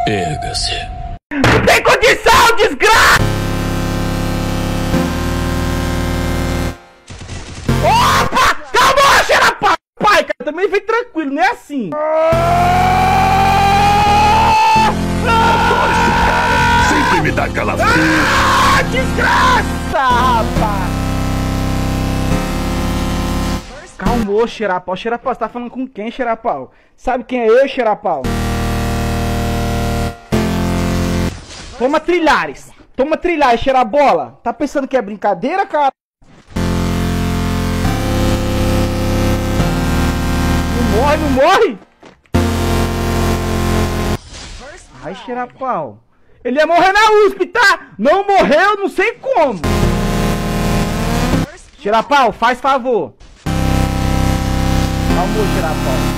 Erga-se. Não tem condição, desgraça! Opa! Calma, xerapau! Pai, cara, também vem tranquilo, não é assim. Sempre me dá calafrio. Ah, desgraça, rapaz! Calma, xerapau. Xerapau, você tá falando com quem, xerapau? Sabe quem é eu, xerapau? Toma trilhares! Toma trilhares, xerabola! Tá pensando que é brincadeira, cara? Não morre, não morre! Ai, xerapau! Ele ia morrer na USP, tá? Não morreu, não sei como! Xerapau, faz favor! Calma, xerapau!